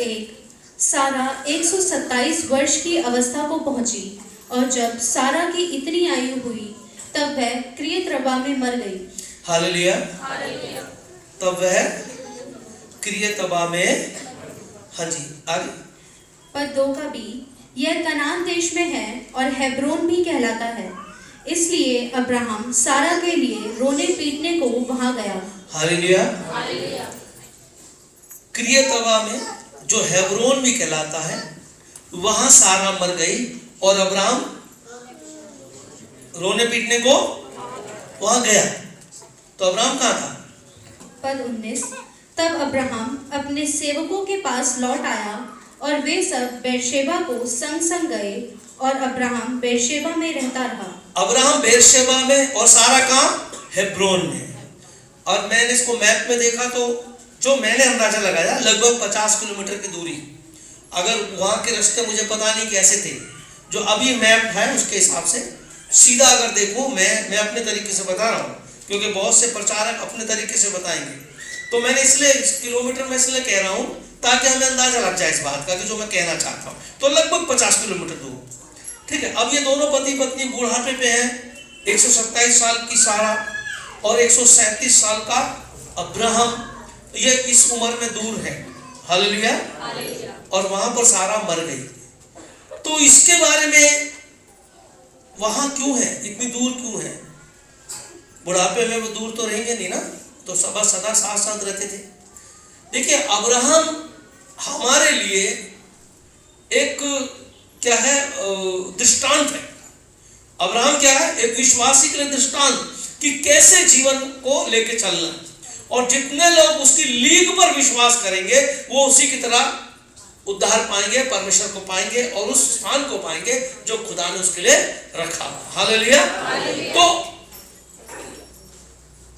1 सारा 127 वर्ष की अवस्था को पहुंची, और जब सारा की इतनी आयु हुई तब वह क्रियतरबा में मर गई। हालेलुया। तब वह क्रियतरबा में, हाँ जी आगे। पद 2 का बी, यह कनान देश में है और हेब्रोन भी कहलाता है, इसलिए अब्राहम सारा के लिए रोने पीटने को वहां गया। हालेलुया। क्रियतरबा में जो हेब्रोन भी कहलाता है, वहां सारा मर गई और अब्राहम रोने पीटने को वहां गया। तो अब्राहम कहाँ था? पद 19, तब अब्राहम अपने सेवकों के पास लौट आया और वे सब बेरशेबा को संग संग गए, और अब्राहम बेरशेबा में रहता रहा। अब्राहम बेरशेबा में और सारा कहाँ? हेब्रोन में। और मैंने इसको मैप में देखा तो जो मैंने अंदाजा लगाया लगभग 50 किलोमीटर की दूरी। अगर वहां के रास्ते मुझे पता नहीं कैसे थे, जो अभी मैप है उसके हिसाब से सीधा अगर देखो, मैं अपने तरीके से बता रहा हूँ, क्योंकि बहुत से प्रचारक अपने तरीके से बताएंगे, तो मैंने इसलिए किलोमीटर में इसलिए कह रहा हूँ ताकि हमें अंदाजा लग जाए इस बात का कि जो मैं कहना चाहता हूँ। तो लगभग 50 किलोमीटर दूर, ठीक है। अब ये दोनों पति पत्नी बुढ़ापे पे हैं, 127 साल की सारा और 137 साल का अब्राहम, ये इस उम्र में दूर है। हालेलुया। और वहां पर सारा मर गई। तो इसके बारे में वहां क्यों है, इतनी दूर क्यों है? बुढ़ापे में वो दूर तो रहेंगे नहीं ना, तो सब सदा साथ साथ रहते थे। देखिए अब्राहम हमारे लिए एक क्या है, दृष्टांत है। अब्राहम क्या है? एक विश्वासी के लिए दृष्टांत कि कैसे जीवन को लेके चलना, और जितने लोग उसकी लीग पर विश्वास करेंगे वो उसी की तरह उद्धार पाएंगे, परमेश्वर को पाएंगे और उस स्थान को पाएंगे जो खुदा ने उसके लिए रखा। हालेलुया। तो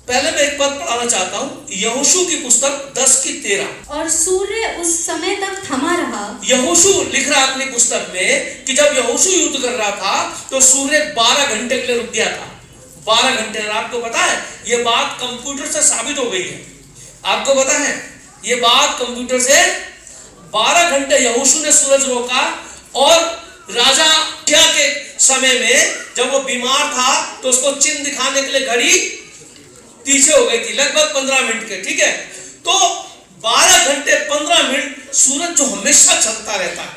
पहले मैं एक पद पढ़ाना चाहता हूँ, यहोशू की पुस्तक 10:13। और सूर्य उस समय तक थमा रहा। यहोशू लिख रहा अपनी पुस्तक में कि जब यहोशू युद्ध कर रहा था तो सूर्य 12 घंटे के लिए रुक गया था। 12 घंटे। आपको पता है ये बात कंप्यूटर से साबित हो गई है। आपको पता है ये बात कंप्यूटर से 12 घंटे यहोशू ने सूरज रोका, और राजा क्या के समय में जब वो बीमार था तो उसको चिन्ह दिखाने के लिए घड़ी पीछे हो गई थी, लगभग 15 मिनट के, ठीक है। तो 12 घंटे 15 मिनट सूरज जो हमेशा चलता रहता है,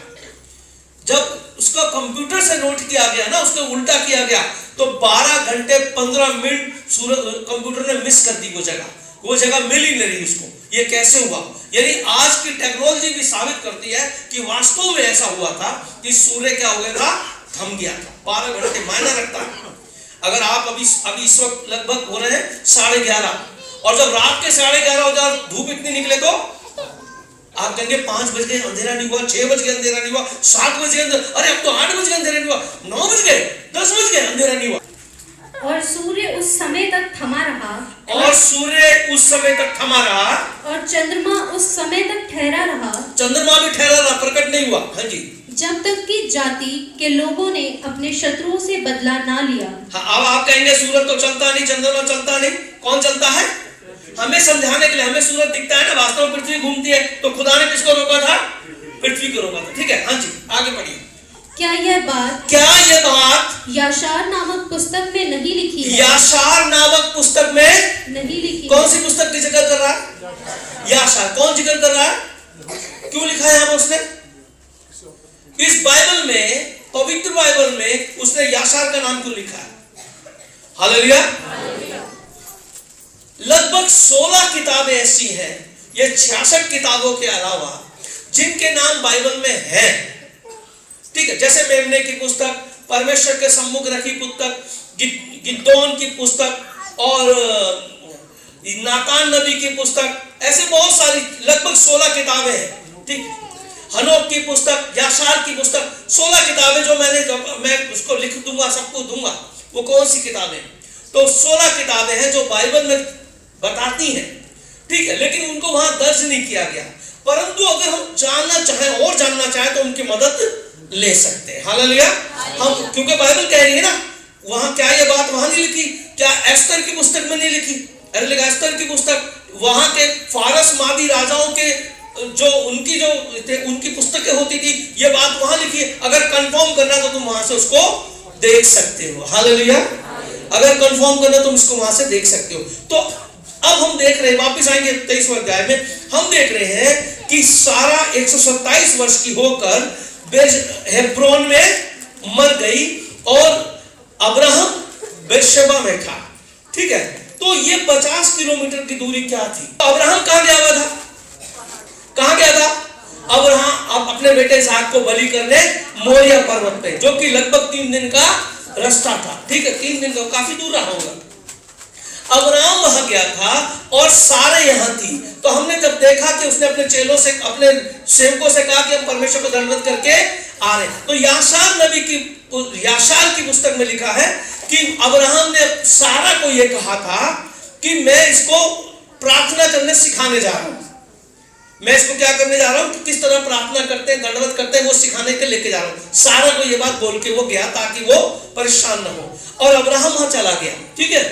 जब उसका कंप्यूटर से नोट किया गया ना, उसको उल्टा किया गया, तो 12 घंटे 15 मिनट सूरज कंप्यूटर ने मिस कर दी। वो जगह मिल ही नहीं रही उसको। ये कैसे हुआ? यानी आज की टेक्नोलॉजी भी साबित करती है कि वास्तव में ऐसा हुआ था कि सूर्य क्या हो गया था? थम गया था। 12 घंटे मायने रखता है। अगर आप अभी इस वक्त लगभग हो रहे हैं 11:30, और जब रात के 11:30 हो जाए धूप इतनी निकले तो आप कहेंगे 5 बज गए अंधेरा नहीं हुआ, 6 बज गए अंधेरा नहीं हुआ, 7 बज गए, अरे अब तो 8 बज गए अंधेरा नहीं हुआ, 9 बज गए, 10 बज गए अंधेरा नहीं हुआ। और सूर्य उस समय तक थमा रहा। और सूर्य उस समय तक थमा रहा। और चंद्रमा उस समय तक ठहरा रहा। चंद्रमा भी ठहरा रहा, प्रकट नहीं हुआ। हाँ जी। जब तक कि जाति के लोगों ने अपने शत्रुओं से बदला ना लिया। हाँ, अब आप कहेंगे सूरज तो चलता नहीं, चंद्रमा चलता नहीं, कौन चलता है? हमें समझाने के लिए हमें सूरज दिखता है ना, वास्तव में पृथ्वी घूमती है। तो खुदा ने किसको रोका था? पृथ्वी को रोका था। ठीक है, हाँ जी आगे पढ़िए। क्या यह बात याशार नामक पुस्तक में नहीं लिखी है? याशार नामक पुस्तक में नहीं लिखी। कौन सी पुस्तक की जिक्र कर रहा है? याशार। कौन जिक्र कर रहा है? क्यों लिखा है यहाँ उसने? इस बाइबल में, पवित्र बाइबल में उसने याशार का नाम क्यों लिखा है? हालेलुया। लगभग 16 किताबें ऐसी हैं, ये 66 किताबों के अलावा, जिनके नाम बाइबल में है। ठीक है, जैसे मेमने की पुस्तक, परमेश्वर के सम्मुख रखी पुस्तक, गिदोन की पुस्तक और नातान नबी की पुस्तक, ऐसे बहुत सारी लगभग 16 किताबें हैं। ठीक, हनोक की पुस्तक, याशार की पुस्तक, 16 किताबें जो मैं उसको लिख दूंगा, सबको दूंगा। वो कौन सी किताबें? तो 16 किताबें हैं जो बाइबल में बताती हैं। ठीक है, लेकिन उनको वहां दर्ज नहीं किया गया। परंतु अगर हम जानना चाहें और जानना चाहें तो उनकी मदद ले सकते हैं। हालेलुया। हम, क्योंकि बाइबल कह रही है ना, वहां क्या ये बात वहां नहीं लिखी? क्या एस्तर की पुस्तक में नहीं लिखी? अरे एस्तर की पुस्तक वहां के फारस मादी राजाओं के जो उनकी पुस्तकें होती थी, ये बात वहां लिखी है। अगर कंफर्म करना तो तुम वहां से उसको देख सकते हो। हालेलुया। अगर कंफर्म करना तुम इसको वहां से देख सकते हो। तो अब हम देख रहे हैं, वापस आएंगे 23वें अध्याय में, हम देख रहे हैं कि सारा 127 वर्ष की होकर हेब्रोन में मर गई और अब्राहम बेर्शेबा में था। ठीक है, तो ये 50 किलोमीटर की दूरी क्या थी? अब्राहम कहां गया हुआ था? कहां गया था अब्राहम? अब अपने बेटे इसहाक को बलि करने मोरिया पर्वत पे, जो कि लगभग 3 दिन का रास्ता था। ठीक है, 3 दिन का, काफी दूर रहा होगा। अब्राहम वहां गया था और सारे यहां थी। तो हमने जब देखा कि उसने अपने चेलों से, अपने सेवकों से कहा कि हम परमेश्वर को दंडवत करके आ रहे, तो याशार की पुस्तक में लिखा है कि अब्राहम ने सारा को यह कहा था कि मैं इसको प्रार्थना करने सिखाने जा रहा हूं। मैं इसको क्या करने जा रहा हूं? किस तरह प्रार्थना करते हैं, दंडवत करते हैं, वो सिखाने के लेके जा रहा हूं। सारा को ये बात बोल के वो गया ताकि वो परेशान न हो। और अब्राहम वहां चला गया। ठीक है,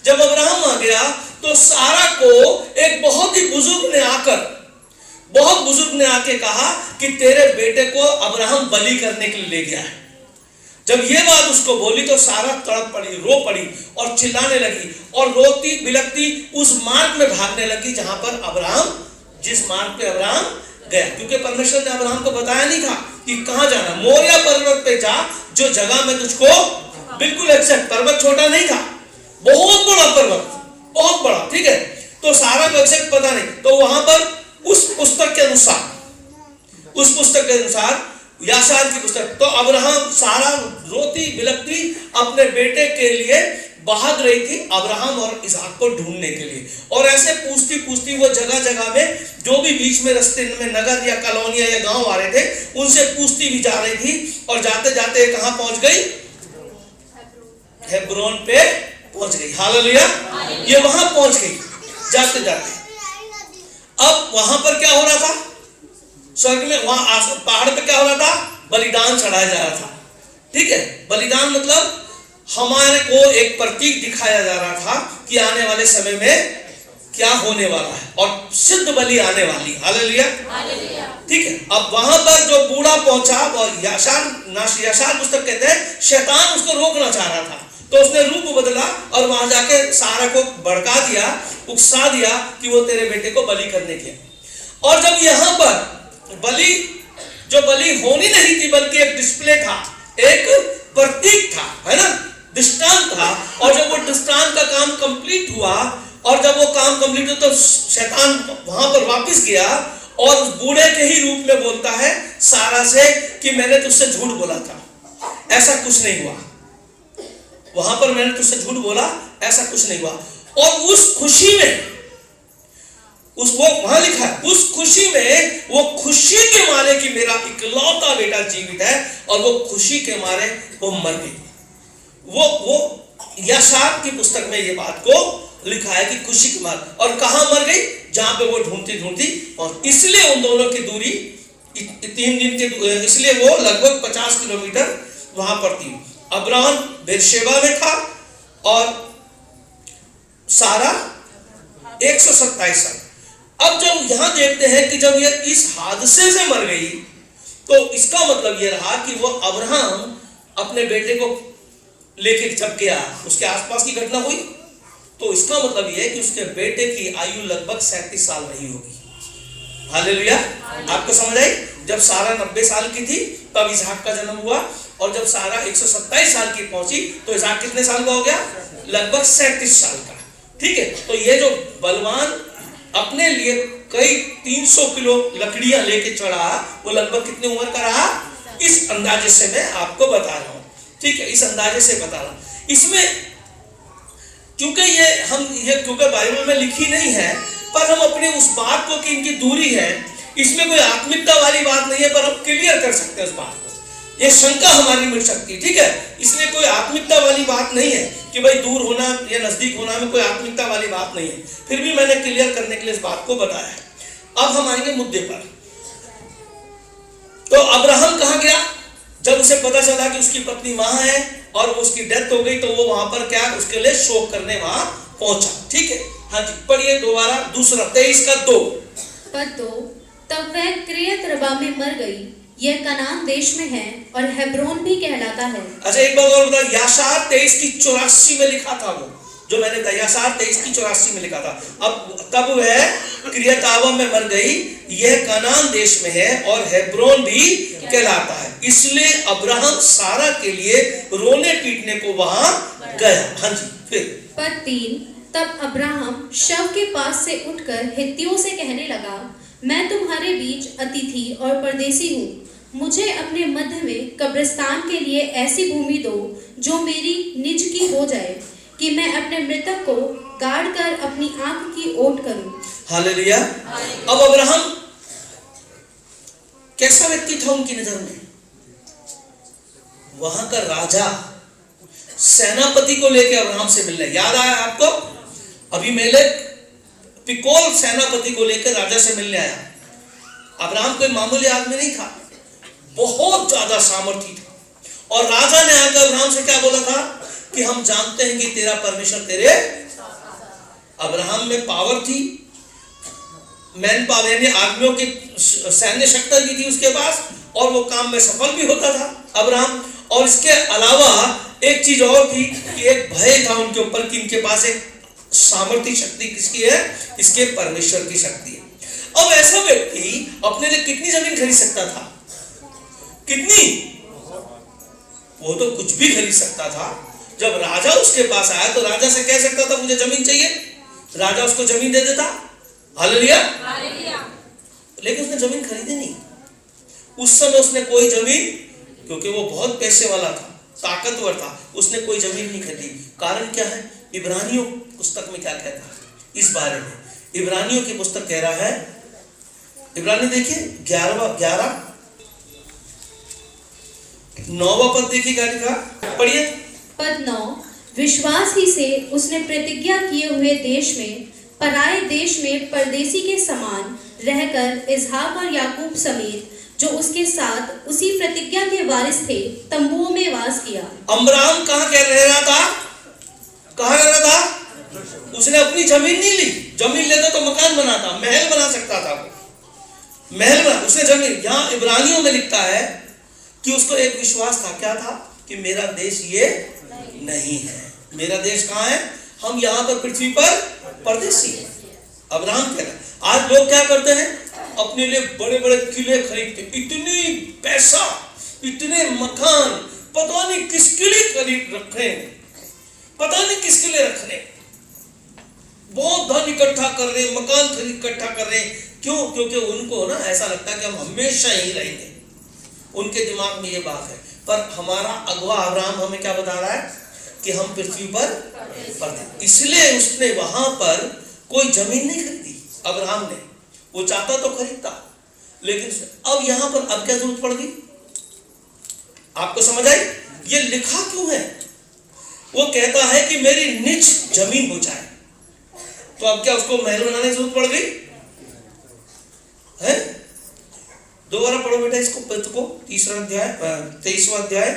जब अब्राहम वहां गया तो सारा को एक बहुत ही बुजुर्ग ने आके कहा कि तेरे बेटे को अब्राहम बलि करने के लिए ले गया है। जब ये बात उसको बोली तो सारा तड़प पड़ी, रो पड़ी और चिल्लाने लगी और रोती बिलखती उस मार्ग में भागने लगी जहां पर अब्राहम, जिस मार्ग पे अब्राहम गया, क्योंकि परमेश्वर ने अब्राहम को बताया नहीं था कि कहां जाना। मोरिया पर्वत पे जा, जो जगह में तुझको, बिल्कुल एग्जैक्ट, पर्वत छोटा नहीं था, बहुत बड़ा पर्वत, बहुत बड़ा। ठीक है, तो सारा को एग्जैक्ट पता नहीं, तो वहां पर उस पुस्तक के अनुसार याशार की पुस्तक, तो अब्राहम, सारा रोती बिलखती अपने बेटे के लिए भाग रही थी अब्राहम और इसहाक को ढूंढने के लिए। और ऐसे पूछती पूछती वो जगह जगह में, जो भी बीच में रास्ते में नगर या कॉलोनिया या गांव आ रहे थे, उनसे पूछती भी जा रही थी। और जाते जाते कहां पहुंच गई? हेब्रोन पे पहुंच गई। हालेलुया। ये वहां पहुंच गई जाते जाते। अब वहां पर क्या हो रहा था? स्वर्ग में, वहां पहाड़ पे क्या हो रहा था? बलिदान चढ़ाया जा रहा था। ठीक है, बलिदान मतलब हमारे को एक प्रतीक दिखाया जा रहा था कि आने वाले समय में क्या होने वाला है और सिद्ध बलि आने वाली। हालेलुया। ठीक है, अब वहां पर जो बूढ़ा पहुंचा, और याशार पुस्तक कहते हैं शैतान उसको रोकना चाह रहा था, तो उसने रूप बदला और वहां जाके सारा को भड़का दिया, उकसा दिया कि वो तेरे बेटे को बलि करने के। और जब यहां पर जो बलि होनी नहीं थी, बल्कि एक डिस्प्ले था, एक प्रतीक था, है ना, दृष्टांत था। और जब वो दृष्टांत का काम कंप्लीट हुआ, और जब वो काम कंप्लीट हुआ, तो शैतान वहां पर वापस गया और उस बूढ़े के ही रूप में बोलता है सारा से कि मैंने तुझसे झूठ बोला था, ऐसा कुछ नहीं हुआ। वहां पर मैंने तुझसे झूठ बोला, ऐसा कुछ नहीं हुआ। और उस खुशी में, वो वहां लिखा है, उस खुशी में, वो खुशी के मारे कि मेरा इकलौता बेटा जीवित है, और वो खुशी के मारे वो मर गई। वो याशार की पुस्तक में ये बात को लिखा है कि खुशी के मारे। और कहां मर गई? जहां पे वो ढूंढती ढूंढती, और इसलिए उन दोनों की दूरी 3 दिन के, इसलिए वो लगभग 50 किलोमीटर वहां पर थी। अब्राहम बेर्शेबा में था और सारा 127 साल। अब जब यहां देखते हैं कि जब ये इस हादसे से मर गई, तो इसका मतलब यह रहा कि वो अब्राहम अपने बेटे को लेके जब गया, उसके आसपास की घटना हुई, तो इसका मतलब यह है कि उसके बेटे की आयु लगभग 37 साल रही होगी। हालेलुया। आपको समझ आई? जब सारा 90 साल की थी तब इसहाक का जन्म हुआ, और जब सारा 127 साल की पहुंची तो इसहाक कितने साल का हो गया? लगभग 37 साल का। ठीक है, तो ये जो बलवान अपने लिए कई 300 किलो लकड़ियां लेके चढ़ा, वो लगभग कितनी उम्र का रहा? इस अंदाजे से मैं आपको बता रहा हूं। ठीक है, इस अंदाजे से बता रहा हूं। इसमें क्योंकि बाइबल में लिखी नहीं है, पर हम अपने उस बात को कि इनकी दूरी है, इसमें कोई आत्मिकता वाली बात नहीं है, पर हम क्लियर कर सकते हैं उस बात को। ये शंका हमारी मिट सकती है। ठीक है, इसलिए कोई आत्मिकता वाली बात नहीं है कि भाई दूर होना या नजदीक होना में कोई आत्मिकता वाली बात नहीं है। फिर भी मैंने क्लियर करने के लिए इस बात को बताया है। अब हम आएंगे मुद्दे पर। तो अब्राहम कहां गया? जब उसे पता चला कि उसकी पत्नी वहां है और उसकी डेथ हो गई, तो वो वहां पर क्या, उसके लिए शोक करने वहां पहुंचा। ठीक है, हाँ जी, पढ़िए दोबारा, दूसरा 23 का 2। पद 2। तब वह किर्यत रबा में मर गई। यह कनान देश में है और हेब्रोन भी कहलाता है। अच्छा, एक बात और बता, याशार 23:84 में लिखा था, वो जो मैंने बताया याशार 23:84 में लिखा था। अब तब वह किर्यतावा में मर गई, यह कनान देश में है और हेब्रोन भी कहलाता है। इसलिए अब्राहम सारा के लिए रोने पीटने को वहां गया। हाँ जी, फिर पद 3, तब अब्राहम शव के पास से उठकर हित्तियों से कहने लगा, मैं तुम्हारे बीच अतिथि और परदेसी हूँ। मुझे अपने मध्य में कब्रिस्तान के लिए ऐसी भूमि दो जो मेरी निज की हो जाए, कि मैं अपने मृतक को गाड़ कर अपनी आंख की ओट करूं। हालेलुया। अब अब्राहम कैसा व्यक्ति था उनकी नजर में? वहां का राजा सेनापति को लेकर अब्राहम से मिलने, याद आया आपको? अबीमेलेक पिकोल सेनापति को लेकर राजा से मिलने आया। अब्राहम कोई मामूली आदमी नहीं था, बहुत ज्यादा सामर्थी था। और राजा ने आकर अब्राहम से क्या बोला था कि हम जानते हैं कि तेरा परमेश्वर तेरे। अब्राहम में पावर थी, मैन पावर, यानी आदमियों की सैन्य शक्ति भी थी उसके पास, और वो काम में सफल भी होता था अब्राहम। और इसके अलावा एक चीज और थी कि एक भय था उनके ऊपर कि इनके पास एक सामर्थ्य शक्ति किसकी है? इसके परमेश्वर की शक्ति है। अब ऐसा व्यक्ति अपने लिए कितनी जमीन खरीद सकता था? कितनी? वो तो कुछ भी खरीद सकता था। जब राजा उसके पास आया तो राजा से कह सकता था मुझे जमीन चाहिए, राजा उसको जमीन दे देता। हालेलुया। लेकिन उसने जमीन खरीदी नहीं। उस समय उसने कोई जमीन, क्योंकि वो बहुत पैसे वाला था, ताकतवर था, उसने कोई जमीन नहीं खरीदी। कारण क्या है? इब्रानियों पुस्तक में क्या कहता है इस बारे में? इब्रानियों की पुस्तक कह रहा है, इब्रानी देखिए 11 9वां पद देखिए, क्या लिखा, पढ़िए। पद 9, विश्वास ही से उसने प्रतिज्ञा किए हुए देश में, पराए देश में परदेसी के समान रहकर इसहाक और याकूब समेत जो उसके साथ उसी प्रतिज्ञा के वारिस थे तंबुओं में वास किया। अब्राहम कहाँ रह रहा था? कहाँ रह रहा था? उसने अपनी जमीन नहीं ली। जमीन लेता तो मकान बनाता, महल बना सकता था, महल बना। उसने जमीन, यहाँ इब्रानियों में लिखता है कि उसको एक विश्वास था। क्या था? कि मेरा देश ये नहीं है। मेरा देश कहाँ है? हम यहाँ पर पृथ्वी पर परदेसी हैं। अब्राहम कह रहा है। आज लोग क्या करते हैं? अपने लिए बड़े बड़े किले खरीदते, इतनी पैसा, इतने मकान, पता नहीं किसके लिए खरीद रखे, पता नहीं किसके लिए रख रहे, बहुत धन इकट्ठा कर रहे, मकान खरीद इकट्ठा कर रहे। क्यों? क्योंकि उनको ना ऐसा लगता है कि हम हमेशा यही रहेंगे। उनके दिमाग में ये बात है। पर हमारा अगुआ अब्राहम हमें क्या बता रहा है? कि हम पृथ्वी पर परदेसी। इसलिए उसने वहां पर कोई जमीन नहीं खरीदी अब्राहम ने। वो चाहता तो खरीदता, लेकिन अब यहां पर अब क्या जरूरत पड़ गई? आपको समझ आई? ये लिखा क्यों है? वो कहता है कि मेरी निज जमीन हो जाए। तो अब क्या उसको महल बनाने की जरूरत पड़ गई है? दोबारा पढ़ो बेटा इसको, पद को, 3वां अध्याय 23वां अध्याय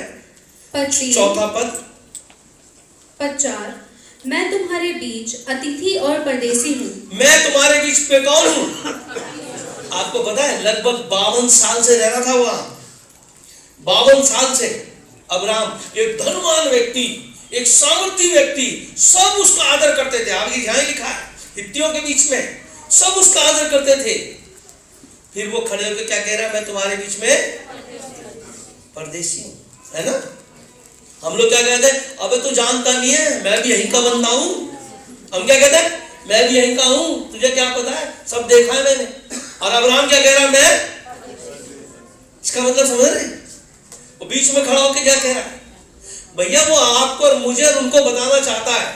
4वां पद। पद 4, मैं तुम्हारे बीच अतिथि और परदेसी हूँ। मैं तुम्हारे बीच पे कौन हूँ? आपको पता है लगभग 52 साल से रह रहा था वहां। 52 साल से अब्राहम, एक धनवान व्यक्ति, एक सामर्थी व्यक्ति, सब उसका आदर करते थे। आगे यहां लिखा है हित्तियों के बीच में सब उसका आदर करते थे। फिर वो खड़े होकर क्या कह रहा है? मैं तुम्हारे बीच में परदेसी हूं, है ना? हम लोग क्या कहते हैं? अबे तू जानता नहीं है, मैं भी यहीं का बंदा हूं। हम क्या कहते हैं? मैं भी यहीं का हूं, तुझे क्या पता है, सब देखा है मैंने। और अब्राहम क्या कह रहा है? मैं, इसका मतलब समझ रहे? वो बीच में खड़ा होकर क्या कह रहा है? भैया वो आपको और मुझे और उनको बताना चाहता है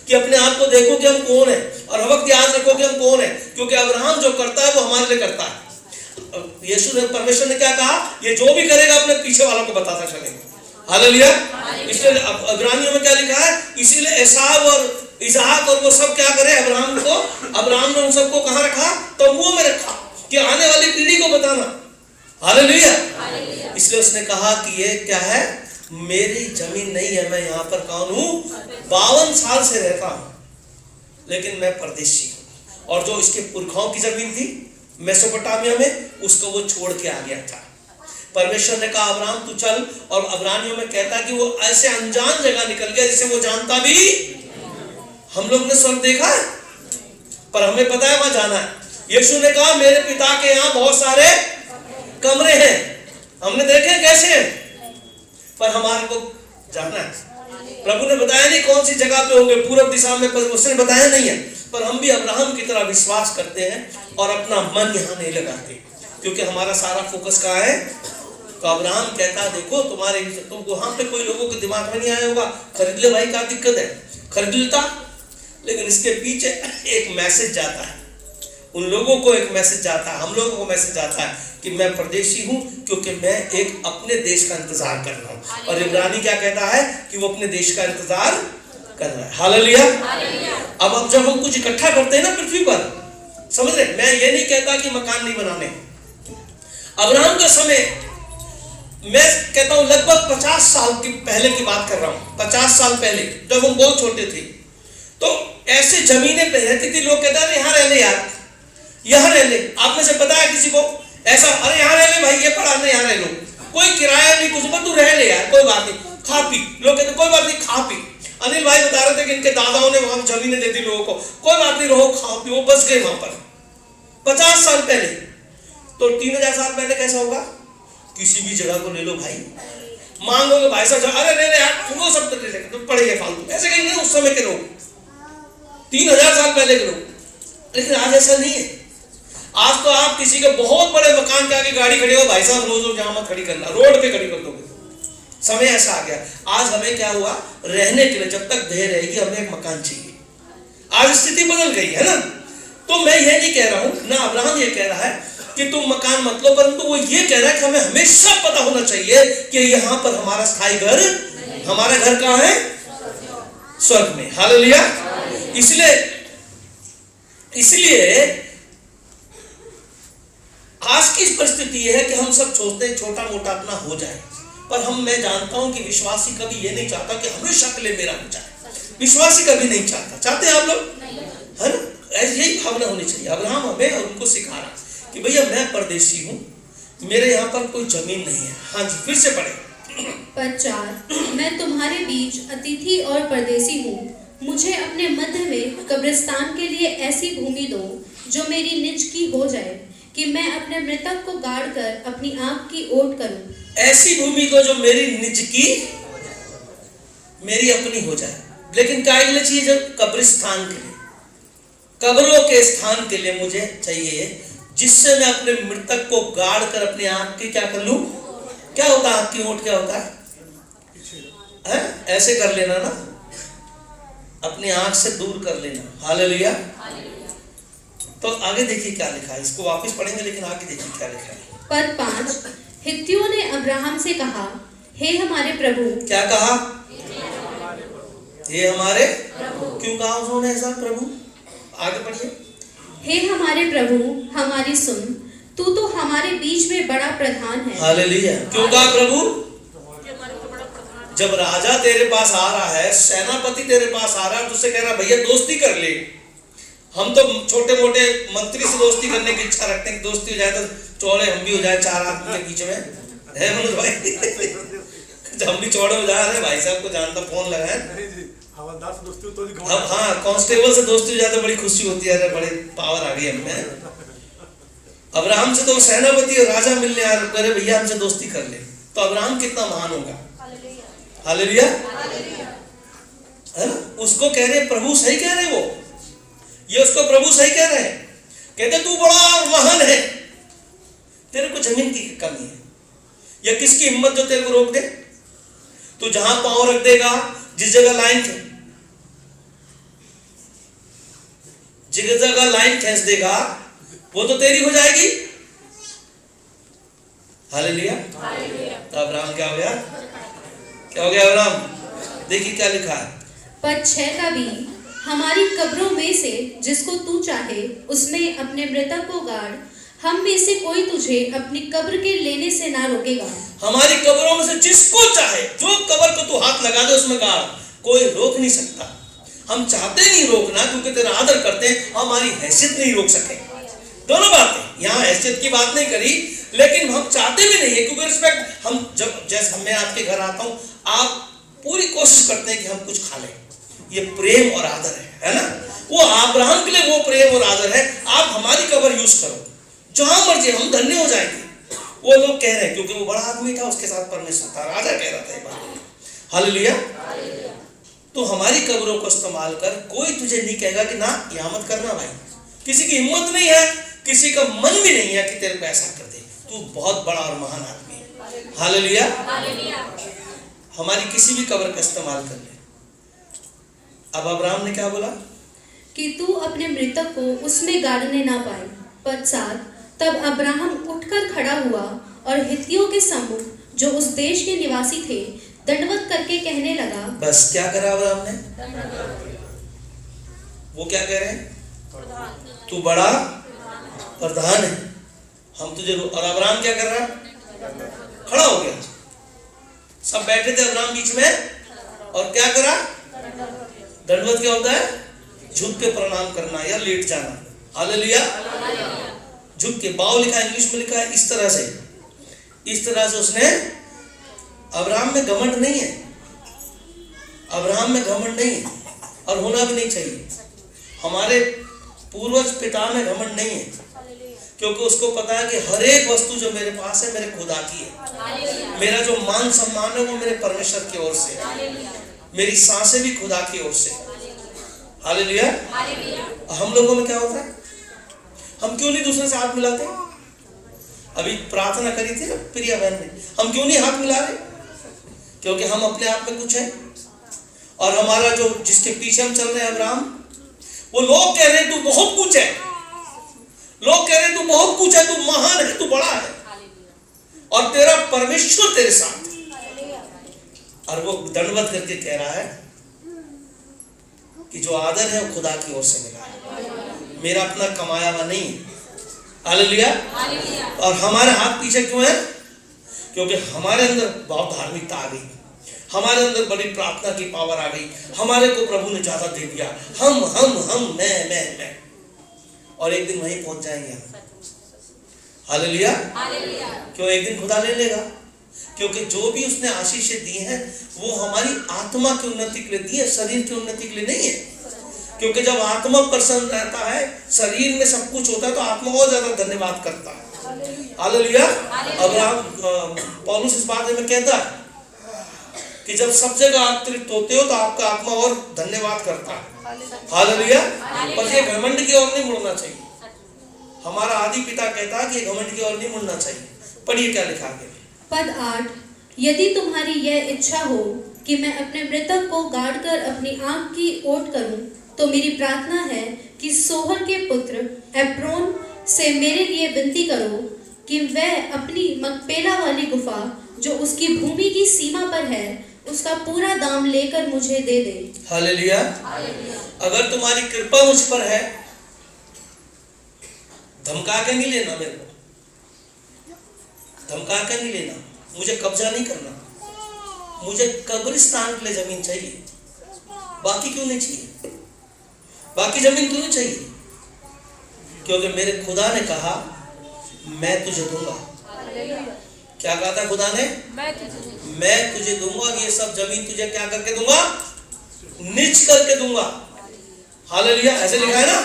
कि अपने आप को देखो कि हम कौन है, और हर वक्त याद रखो कि हम कौन है, क्योंकि अब्राहम जो करता है वो हमारे लिए करता है। यीशु ने, परमेश्वर ने क्या कहा? ये जो भी करेगा अपने पीछे वालों को बताता चलेगा। हालेलुया। इसलिए इब्रानियों में क्या लिखा है? इसीलिए एसाव और इसहाक और वो सब क्या करे? अब्राहम ने उन सबको कहां रखा? तंबुओं में रखा, कि आने वाली पीढ़ी को बताना। हालेलुया। इसलिए उसने कहा कि ये क्या है? मेरी जमीन नहीं है, मैं यहाँ पर कौन हूँ? 52 साल से रहता हूँ, लेकिन मैं परदेशी हूँ। और जो इसके पुरखाओं की जमीन थी, मेसोपोटामिया में, उसको वो छोड़ के आ गया था। परमेश्वर ने कहा अब्राहम तू चल, और अब्रानियों में कहता है कि वो ऐसे अनजान जगह निकल गया जिसे वो जानता भी। हम लोग ने स्वर्ग देखा है पर हमें पता है वहां जाना है। यीशु ने कहा मेरे पिता के यहाँ बहुत सारे कमरे हैं, हमने देखे कैसे हैं, पर हमारे को जाना है। प्रभु ने बताया नहीं कौन सी जगह पे होंगे, पूर्व दिशा में, पर उसने बताया नहीं है। पर हम भी अब्राहम की तरह विश्वास करते हैं और अपना मन यहाँ नहीं लगाते, क्योंकि हमारा सारा फोकस कहाँ है। तो अब्राहम कहता देखो तुम्हारे, तुम वहां पे कोई लोगों के दिमाग में नहीं आया होगा खरीद ले भाई, क्या दिक्कत है, खरीद लेता। लेकिन इसके पीछे एक मैसेज जाता है, उन लोगों को एक मैसेज जाता है, हम लोगों को मैसेज जाता है कि मैं परदेशी हूं क्योंकि मैं एक अपने देश का इंतजार कर रहा हूं। और इब्रानी क्या कहता है कि वो अपने देश का इंतजार कर रहा है। हालेलुया। अब जब हम कुछ इकट्ठा करते हैं ना पृथ्वी पर, समझ रहे, मैं ये नहीं कहता कि मकान नहीं बनाने। अब्राहम का समय, मैं कहता हूं लगभग 50 साल की पहले की बात कर रहा हूं, 50 साल पहले जब हम बहुत छोटे थे, तो ऐसे जमीनें पे रहती थी, लोग कहते हैं यहाँ रह ले यार, यहाँ रह ले। आप में से पता है किसी को ऐसा, अरे यहाँ रह ले भाई, ये पढ़ा नहीं, यहाँ रह लो, कोई किराया नहीं कुछ, तू रह ले यार, कोई बात नहीं, खा पी। लोग कहते कोई बात नहीं, खा पी। अनिल भाई बता रहे थे कि इनके दादाओं ने वहां जमीनें दे दी लोगों को, कोई बात नहीं, रहो खाओ पी, वो बस गए वहां पर 50 साल पहले। तो 3000 साल पहले कैसा होगा, किसी भी जगह को ले लो भाई, मांगोगे भाई साहब, अरे नहीं यार तुमको सब तो ले लेंगे, तुम पढ़ेंगे फालतू, ऐसे कहेंगे उस समय के लोग, 3000 साल पहले के लोग। लेकिन आज ऐसा नहीं है। आज तो आप किसी के बहुत बड़े मकान के आगे गाड़ी खड़ी हो, भाई साहब रोज रोज यहाँ मत खड़ी करना, रोड पे खड़ी कर दोगे। समय ऐसा आ गया। आज हमें क्या हुआ, रहने के लिए जब तक देह रहेगी हमें एक मकान चाहिए। आज स्थिति बदल गई है ना। तो मैं ये नहीं कह रहा हूं ना, अब्राहम ये कह रहा है कि तुम मकान मत लो, परंतु वो ये कह रहा है कि हमें हमेशा पता होना चाहिए कि यहाँ पर हमारा स्थायी घर, हमारा घर कहाँ है, स्वर्ग में। हालेलुया। इसलिए आज की परिस्थिति यह है कि हम सब सोचते हैं छोटा मोटा अपना हो जाए, पर मैं जानता हूं कि विश्वासी कभी ये नहीं चाहता कि हमेशा के लिए मेरा हो जाए। विश्वासी कभी नहीं चाहता। चाहते हैं आप लोग, है ना? यही भावना होनी चाहिए। अब्राहम हमें और उनको सिखा रहा कि भैया मैं परदेशी हूँ, मेरे यहाँ पर कोई जमीन नहीं है। हाँ जी, फिर से पढ़े। पद 4, मैं तुम्हारे बीच अतिथि और परदेसी हूँ, मुझे अपने मध्य में कब्रिस्तान के लिए ऐसी भूमि दो जो मेरी निज की हो जाए, कि मैं अपने मृतक को गाड़ कर अपनी आंख की ओट करूं। ऐसी भूमि को जो मेरी निज की, मेरी अपनी हो जाए। लेकिन क्या के लिए चाहिए, जब कब्रिस्तान के लिए, कब्रों के स्थान के लिए मुझे चाहिए, जिससे मैं अपने मृतक को गाड़ कर अपनी आंख की क्या कर लूं। क्या होता है आंख की ओट, क्या होता है? ऐसे कर लेना ना, अपनी आंख से दूर कर लेना। हालेलुया। तो आगे देखिए क्या लिखा है, इसको वापस पढ़ेंगे लेकिन आगे देखिए क्या लिखा है। पद 5, हित्तियों ने अब्राहम से कहा, हे हमारे प्रभु। क्या कहा? हे हमारे प्रभु। क्यों कहा उन्होंने ऐसा प्रभु? आगे पढ़िए। हे हमारे प्रभु, हमारी सुन, तू तो हमारे बीच में बड़ा प्रधान है। हालेलुया। क्यों कहा प्रभु? जब राजा तेरे पास आ रहा है, सेनापति तेरे पास आ रहा है, तो उससे कह रहा भैया दोस्ती कर ले। हम तो छोटे मोटे मंत्री से दोस्ती करने की इच्छा रखते हैं कि दोस्ती हो जाए तो चौड़े हम भी हो जाए 4 आदमी के बीच में, है मनोज भाई? जब हम भी चौड़े हो जाए, भाई साहब को जानता, फोन लगाए, हवलदार से दोस्ती तो नहीं, हाँ कांस्टेबल से दोस्ती हो जाए तो बड़ी खुशी होती है, बड़े पावर आ गई हमें। अब्राहम से तो सेनापति और राजा मिलने आ रहे, भैया हमसे दोस्ती कर ले। तो अब्राहम कितना महान होगा। हालेलुया। है ना? उसको कह रहे प्रभु, सही कह रहे वो, ये उसको प्रभु सही कह रहे हैं, कहते तू बड़ा महान है, तेरे को जमीन की कमी है, या किसकी हिम्मत जो तेरे को रोक दे। तू जहां पांव रख देगा, जिस जगह लाइन खींच देगा, वो तो तेरी हो जाएगी। हालेलुया। तो अब्राहम क्या हो गया, क्या हो गया अब्राहम? देखिए क्या लिखा है। पद 6 का भी, हमारी कब्रों में से जिसको तू चाहे उसमें अपने मृतक को गाड़, हम में से कोई तुझे अपनी कब्र के लेने से ना रोकेगा। हमारी कब्रों में से जिसको चाहे, जो कब्र को तू हाथ लगा दे उसमें गाड़, कोई रोक नहीं सकता। हम चाहते नहीं रोकना, क्योंकि तेरा आदर करते हैं, हमारी हैसियत नहीं रोक सके। दोनों बातें, यहाँ हैसियत की बात नहीं करी, लेकिन हम चाहते भी नहीं है, क्योंकि रिस्पेक्ट हम जब जैसे मैं आपके घर आता हूँ, आप पूरी कोशिश करते हैं कि हम कुछ खा लें, ये प्रेम और आदर है ना। वो अब्राहम के लिए वो प्रेम और आदर है। आप हमारी कब्र यूज करो, जहां मर्जी, हम धन्य हो जाएंगे। वो लोग कह रहे हैं, क्योंकि वो बड़ा आदमी था, उसके साथ परमेश्वर था, राजा कह रहा था ये बात। हालेलुया। तो हमारी कब्रों को इस्तेमाल कर, कोई तुझे नहीं कहेगा कि ना यहाँ मत करना भाई। किसी की हिम्मत नहीं है, किसी का मन भी नहीं है कि तेरे को ऐसा कर दे, तू बहुत बड़ा और महान आदमी है। हालेलुया। हमारी किसी भी कब्र का इस्तेमाल कर ले। अब अब्राहम ने क्या बोला कि तू अपने मृतक को उसमें गाड़ने ना पाए। पद 7, तब अब्राहम उठकर खड़ा हुआ और हित्तियों के सम्मुख, जो उस देश के निवासी थे, दंडवत करके कहने लगा। बस क्या करा अब्राहम ने? वो क्या कह रहे हैं? तू बड़ा प्रधान है, हम तुझे। और अब्राहम क्या कर रहा? खड़ा हो गया। सब बैठे थे अब्राहम बीच में, और क्या करा? दंडवत क्या होता है? झुक के प्रणाम करना या लेट जाना। हालेलुया। झुक के, बाव लिखा है, इंग्लिश में लिखा है इस तरह से। इस तरह से उसने, अब्राहम में घमंड नहीं है, अब्राहम में घमंड नहीं है, और होना भी नहीं चाहिए। हमारे पूर्वज पिता में घमंड नहीं है, क्योंकि उसको पता है कि हर एक वस्तु जो मेरे पास है मेरे खुदा की है। मेरा जो मान सम्मान है वो मेरे परमेश्वर की ओर से, मेरी सांसें भी खुदा की ओर से। हालेलुया। हम लोगों में क्या होता है? हम क्यों नहीं दूसरे से हाथ मिलाते? अभी प्रार्थना करी थी ना प्रिया बहन ने, हम क्यों नहीं हाथ मिला रहे? क्योंकि हम अपने आप में कुछ है, और हमारा जो जिसके पीछे हम चल रहे हैं अब्राहम, वो लोग कह रहे हैं तू बहुत कुछ है, लोग कह रहे हैं तू बहुत कुछ है, तू महान है, तू बड़ा है, और तेरा परमेश्वर तेरे साथ। और वो दंडवत करके कह रहा है कि जो आदर है वो खुदा की ओर से मिला है, मेरा अपना कमाया हुआ नहीं है। हालेलुया। और हमारे हाथ पीछे क्यों है? क्योंकि हमारे अंदर बहुत धार्मिकता आ गई, हमारे अंदर बड़ी प्रार्थना की पावर आ गई, हमारे को प्रभु ने ज्यादा दे दिया, हम मैं, और एक दिन वहीं पहुंच जाएंगे हम। हालेलुया। क्यों? एक दिन खुदा ले लेगा, क्योंकि जो भी उसने आशीषें दी हैं वो हमारी आत्मा की उन्नति के लिए दी है, शरीर की उन्नति के लिए नहीं है। क्योंकि जब आत्मा प्रसन्न रहता है, शरीर में सब कुछ होता है, तो आत्मा और ज्यादा धन्यवाद करता है। हालेलुया। अब्राहम, पौलुस इस बात में कहता है कि जब सब जगह आप तृप्त होते हो तो आपका आत्मा और धन्यवाद करता है। हालेलुया। पर ये घमंड की ओर नहीं मुड़ना चाहिए। हमारा आदि पिता कहता है कि ये घमंड की ओर नहीं मुड़ना चाहिए। पढ़िए क्या लिखा है। पद 8, यदि तुम्हारी यह इच्छा हो कि मैं अपने मृतक को गाड़कर अपनी आंख की ओट करूं, तो मेरी प्रार्थना है कि सोहर के पुत्र एप्रोन से मेरे लिए विनती करो कि वह अपनी मकपेला वाली गुफा, जो उसकी भूमि की सीमा पर है, उसका पूरा दाम लेकर मुझे दे दे। हालेलुया। अगर तुम्हारी कृपा मुझ पर है, धमका के नहीं लेना, मेरे को धमका के नहीं लेना, मुझे कब्जा नहीं करना, मुझे कब्रिस्तान के लिए जमीन चाहिए, बाकी क्यों नहीं चाहिए, बाकी जमीन क्यों नहीं चाहिए? क्योंकि मेरे खुदा ने कहा मैं तुझे दूंगा। क्या कहा था खुदा ने? मैं तुझे दूंगा, ये सब जमीन तुझे क्या करके दूंगा? निज करके दूंगा। हालेलुया। ऐसे लिखा है ना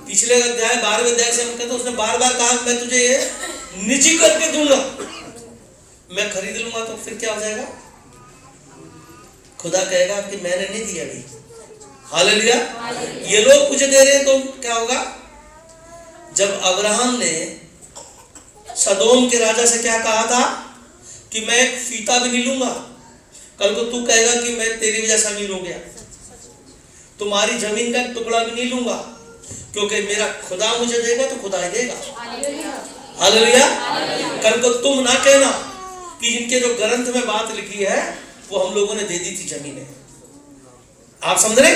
पिछले अध्याय 12वें अध्याय से, हम कहते उसने बार बार कहा मैं तुझे ये निजी करके दूंगा, मैं खरीद लूंगा। तो फिर क्या हो जाएगा? खुदा कहेगा कि मैंने नहीं दिया अभी। हालेलुया। ये लोग मुझे दे रहे हैं, तो क्या होगा? जब अब्राहम ने सदोम के राजा से क्या कहा था कि मैं एक फीता भी नहीं लूंगा, कल को तू कहेगा कि मैं तेरी वजह से अमीर हो गया, तुम्हारी जमीन का टुकड़ा भी नहीं लूंगा, क्योंकि मेरा खुदा मुझे देगा तो खुदा ही देगा। हालेलुया। कल को तुम ना कहना कि जिनके जो ग्रंथ में बात लिखी है वो हम लोगों ने दे दी थी जमीनें। आप समझ रहे?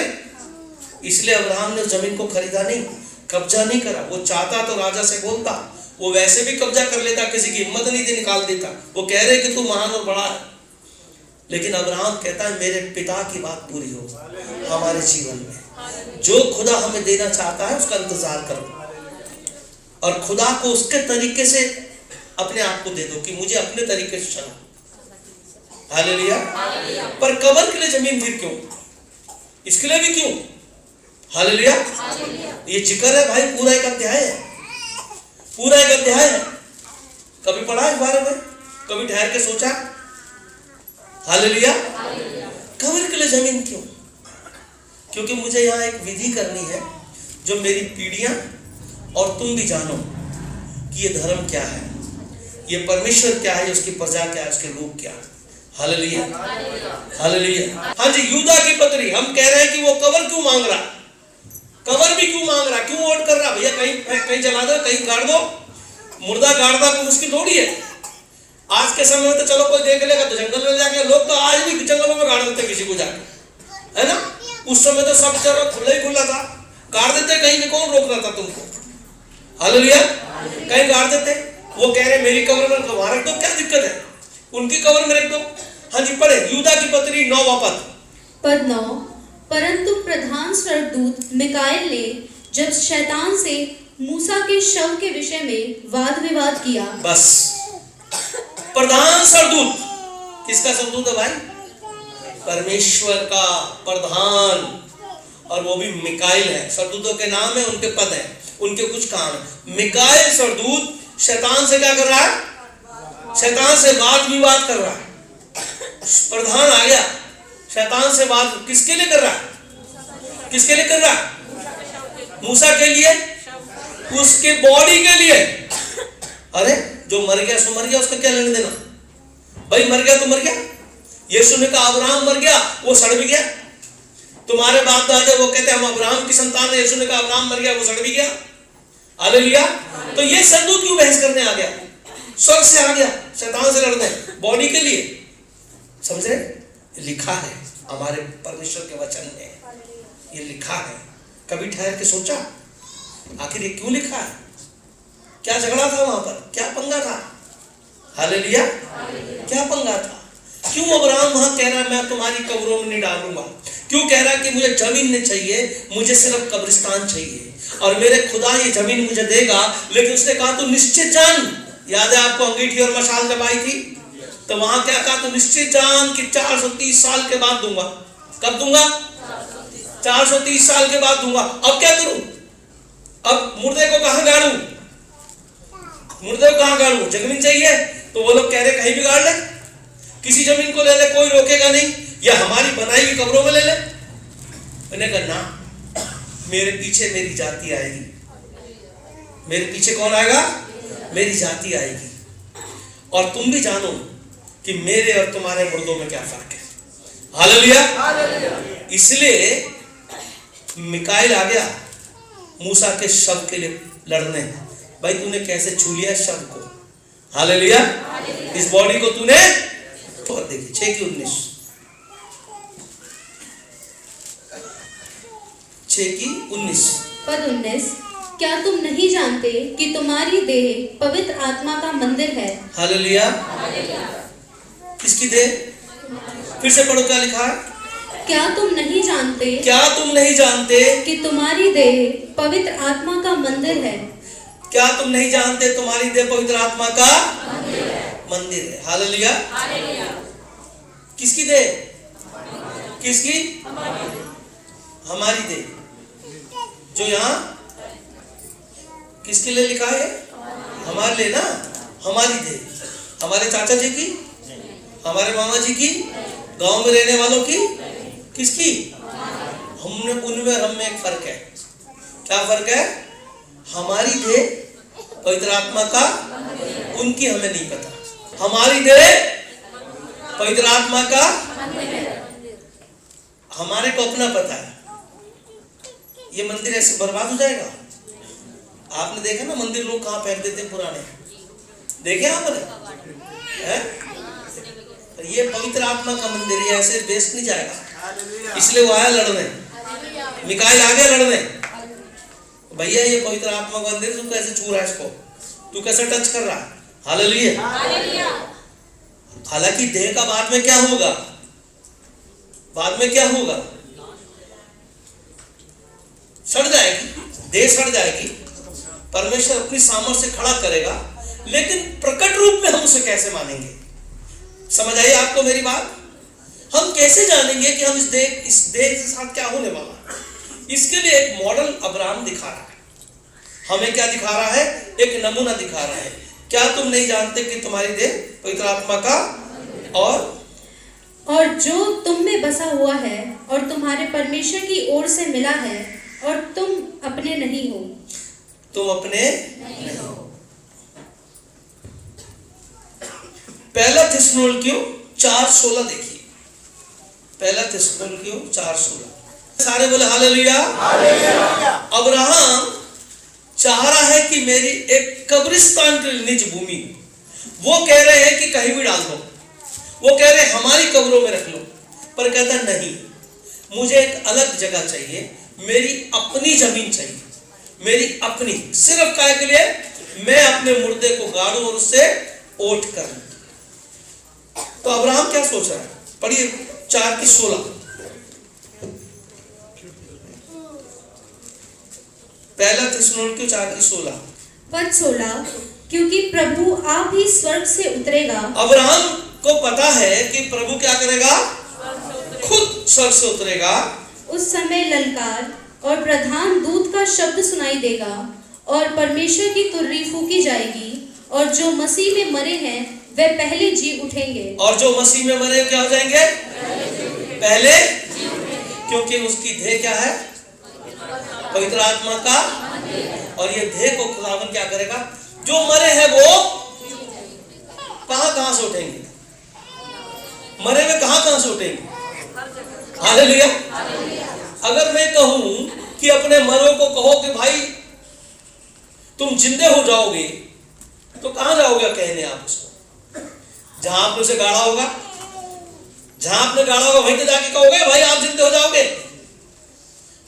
इसलिए अब्राहम ने उस जमीन को खरीदा नहीं, कब्जा नहीं करा। वो चाहता तो राजा से बोलता, वो वैसे भी कब्जा कर लेता, किसी की हिम्मत नहीं थी निकाल देता। वो कह रहे कि तू महान और बड़ा है, लेकिन अब्राहम कहता है मेरे पिता की बात पूरी हो हमारे जीवन में। जो खुदा हमें देना चाहता है उसका इंतजार करो। और खुदा को उसके तरीके से अपने आप को दे दो कि मुझे अपने तरीके से चला। हालेलुया। पर कब्र के लिए जमीन फिर क्यों? इसके लिए भी क्यों? हालेलुया। ये जिक्र है भाई, पूरा एक अध्याय है, पूरा एक अध्याय है। कभी पढ़ा इस बारे में? कभी ठहर के सोचा? हालेलुया। कब्र के लिए जमीन क्यों? क्योंकि मुझे यहाँ एक विधि करनी है जो मेरी पीढ़ियां और तुम भी जानो कि ये धर्म क्या है, ये परमेश्वर क्या है, उसकी प्रजा क्या है, उसके लोग क्या है। Hallelujah, hallelujah. हाँ जी, यूदा की पत्री, हम कह रहे हैं कि वो कब्र क्यों मांग रहा? कब्र भी क्यों मांग रहा? क्यों वोट कर रहा? भैया कहीं जला दो, कहीं गाड़ दो। मुर्दा गाड़ना कोई मुश्किल थोड़ी है। आज के समय में तो चलो कोई देख लेगा तो जंगल में जाके, लोग तो आज भी जंगलों में गाड़ देते किसी को जाके, है ना? उस समय तो सब जगह खुला ही खुला था, गाड़ देते, कहीं भी कौन रोक रहा था तुमको? हालेलुया। कहीं गाड़ देते। वो कह रहे मेरी कब्र में वहां रख दो, क्या दिक्कत है? उनकी कब्र में रख दो। हाँ जी, पढ़े यूदा की पत्री 9वां पद 9। परंतु प्रधान स्वर्गदूत मिकाएल ने जब शैतान से मूसा के शव के विषय में वाद विवाद किया। बस, प्रधान स्वर्गदूत, किसका स्वर्गदूत है भाई? परमेश्वर का प्रधान, और वो भी मिकाएल है। स्वर्गदूतों के नाम है, उनके पद है, उनके कुछ काम है। मिकाएल स्वर्गदूत शैतान से क्या कर रहा है? शैतान से वाद विवाद कर रहा है। प्रधान आ गया, शैतान से बात किसके लिए कर रहा है? किसके लिए कर रहा है? मूसा के लिए, उसके बॉडी के लिए। अरे जो मर गया सो मर गया, उसका क्या लेने देना भाई? मर गया तो मर गया। यीशु ने कहा अब्राहम मर गया, वो सड़ भी गया। तुम्हारे बाप दादा वो कहते हम अब्राहम की संतान है, यीशु ने कहा अब्राहम मर गया, वो सड़ भी गया। हालेलुया। तो ये स्वर्गदूत क्यों बहस करने आ गया? स्वर्ग से आ गया शैतान से लड़ने, बॉडी के लिए। समझ रहे? लिखा है हमारे परमेश्वर के वचन में, ये लिखा है। कभी ठहर के सोचा आखिर ये क्यों लिखा है? क्या झगड़ा था वहां पर? क्या पंगा था? हालेलुया। क्या पंगा था? क्यों अब्राहम वहां कह रहा है मैं तुम्हारी कब्रों में नहीं डालूंगा? क्यों कह रहा है कि मुझे जमीन नहीं चाहिए, मुझे सिर्फ कब्रिस्तान चाहिए, और मेरे खुदा ये जमीन मुझे देगा। लेकिन उसने कहा तू निश्चित जान, याद है आपको अंगीठी और मशाल जब आई थी तो वहां क्या कहा? तू निश्चित जान कि 430 साल के बाद दूंगा। कब दूंगा? 430 साल के बाद दूंगा। अब क्या करूं? अब मुर्दे को कहां गाड़ू? मुर्दे को कहां गाड़ू? जमीन चाहिए तो वो लोग कह रहे कहीं भी गाड़ ले, किसी जमीन को ले ले, कोई रोकेगा नहीं, या हमारी बनाई हुई कब्रों में ले ले। मैंने कहा ना, मेरे पीछे मेरी जाति आएगी। मेरे पीछे कौन आएगा? मेरी जाति आएगी। और तुम भी जानो कि मेरे और तुम्हारे मुर्दों में क्या फर्क है। हालेलुया। इसलिए मिकाएल आ गया मूसा के शव के लिए लड़ने। भाई तूने कैसे छू लिया शव को? हालेलुया। इस बॉडी को तूने, और देखिए 6:19, 6:19 पद 19। क्या तुम नहीं जानते कि तुम्हारी देह पवित्र आत्मा का मंदिर है? हालेलुया। किसकी देह? फिर से पढ़ो क्या लिखा है? क्या तुम नहीं जानते? क्या तुम नहीं जानते कि तुम्हारी देह पवित्र आत्मा का मंदिर है? क्या तुम नहीं जानते तुम्हारी देह पवित्र आत्मा का मंदिर है? हालेलुया। किसकी देह? किसकी? हमारी देह। जो यहाँ किसके लिए लिखा है? हमारे लिए ना। हमारी देह, हमारे चाचा जी की, हमारे मामा जी की, गांव में रहने वालों की, किसकी? हमने उनमें हम में एक फर्क है। क्या फर्क है? हमारी देह पवित्र आत्मा का, उनकी हमें नहीं पता। हमारी देह पवित्र आत्मा का, हमारे को अपना पता है। ये मंदिर ऐसे बर्बाद हो जाएगा। आपने देखा ना मंदिर लोग कहाँ फेंक देते हैं पुराने, देखे आपने? ये पवित्र आत्मा का मंदिर है, ऐसे बेस्ट नहीं जाएगा। इसलिए वो आया लड़ने, मिकाएल आ गया लड़ने। भैया ये पवित्र आत्मा का मंदिर, तू कैसे छू रहा है इसको? तू कैसे टच कर रहा है? हालेलुया। हालांकि देह का बाद में क्या होगा? बाद में क्या होगा? सड़ जाएगी, देह सड़ जाएगी, परमेश्वर अपनी सामर्थ्य से खड़ा करेगा, लेकिन प्रकट रूप में हम उसे कैसे मानेंगे? समझ आई आपको मेरी बात? हम कैसे जानेंगे कि हम इस देह के साथ क्या होने वाला है? इसके लिए एक मॉडल अब्राहम दिखा रहा है। हमें क्या दिखा रहा है? एक नमूना दिखा रहा है। क्या तुम नहीं जानते कि तुम्हारी देह पवित्र आत्मा का और जो तुम में बसा हुआ है और तुम्हारे परमेश्वर की ओर से मिला है, और तुम अपने नहीं हो। तुम अपने नहीं हो। पहला थिस्सलुनीकियों 4:16 देखिए। पहला थिस्सलुनीकियों 4:16। सारे बोले हालेलुया। अब्राहम चाह रहा है कि मेरी एक कब्रिस्तान की निज भूमि, वो कह रहे हैं कि कहीं भी डाल दो, वो कह रहे हैं हमारी कब्रों में रख लो, पर कहता नहीं, मुझे एक अलग जगह चाहिए, मेरी अपनी जमीन चाहिए, मेरी अपनी, सिर्फ काय के लिए मैं अपने मुर्दे को गाड़ूं और उससे ओट करूं। तो अब्राहम क्या सोच रहा है? पढ़िए 4:16। पहला थिस्सलुनीकियों 4:16। पद 16, क्योंकि प्रभु आप ही स्वर्ग से उतरेगा। अब्राहम को पता है कि प्रभु क्या करेगा? खुद स्वर्ग से उतरेगा। उस समय ललकार और प्रधान दूत का शब्द सुनाई देगा, और परमेश्वर की तुर्री फूकी जाएगी, और जो मसीह में मरे हैं वे पहले जी उठेंगे। और जो मसीह में मरे क्या हो जाएंगे? पहले, क्योंकि उसकी देह क्या है? पवित्र आत्मा का। और ये देह को खुदावन क्या करेगा? जो मरे हैं वो कहां से उठेंगे? मरे हुए कहां से उठेंगे? हालेलुया। अगर मैं कहूं कि अपने मरो को कहो कि भाई तुम जिंदे हो जाओगे, तो कहां जाओगे कहने आप उसको? जहां आपने उसे गाड़ा होगा, जहां आपने गाड़ा होगा वहीं तो जाके कहोगे भाई आप जिंदे हो जाओगे।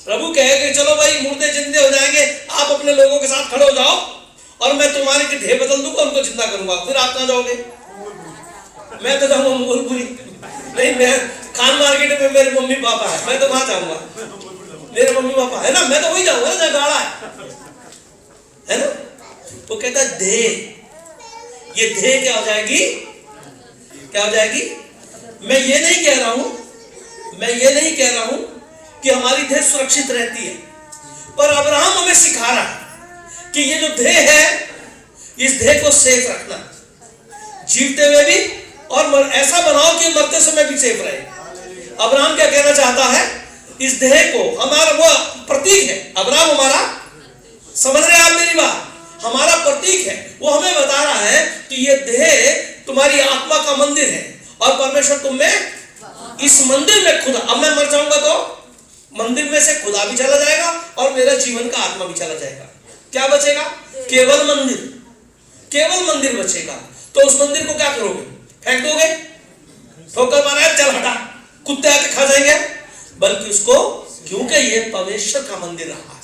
प्रभु कहेगा चलो भाई मुर्दे जिंदे हो जाएंगे, आप अपने लोगों के साथ खड़े हो जाओ और मैं तुम्हारी की देह बदल दूंगा, उनको जिंदा करूंगा। फिर आप कहां जाओगे? मैं तो जाऊंगा मोगलपुरी। नहीं, मैं खान मार्केट में मेरे मम्मी पापा है, मैं तो वहां जाऊंगा। मेरे मम्मी पापा है ना, मैं तो वही जाऊंगा जहां गाड़ा है ना। तो कहता देह, ये देह क्या हो जाएगी? क्या हो जाएगी? मैं ये नहीं कह रहा हूं कि हमारी देह सुरक्षित रहती है, पर अब्राहम हमें सिखा रहा है कि ये जो देह है, इस देह को सेफ रखना, जीवते हुए भी, और ऐसा बनाओ कि मरते समय भी सेफ रहे। अब्राहम क्या कहना चाहता है? इस देह को, हमारा वो प्रतीक है, अब्राहम हमारा, समझ रहे आप मेरी बात? हमारा प्रतीक है। वो हमें बता रहा है कि ये देह तुम्हारी आत्मा का मंदिर है, और परमेश्वर तुम में, इस मंदिर में खुदा, अब मैं मर जाऊंगा तो मंदिर में से खुदा भी चला जाएगा और मेरा जीवन का आत्मा भी चला जाएगा। क्या बचेगा? केवल मंदिर, केवल मंदिर बचेगा। तो उस मंदिर को क्या करोगे? फेंक दोगे? ठोकर मारा है, चल हटा, कुत्ते आके खा जाएंगे? बल्कि उसको, क्योंकि ये परमेश्वर का मंदिर रहा है,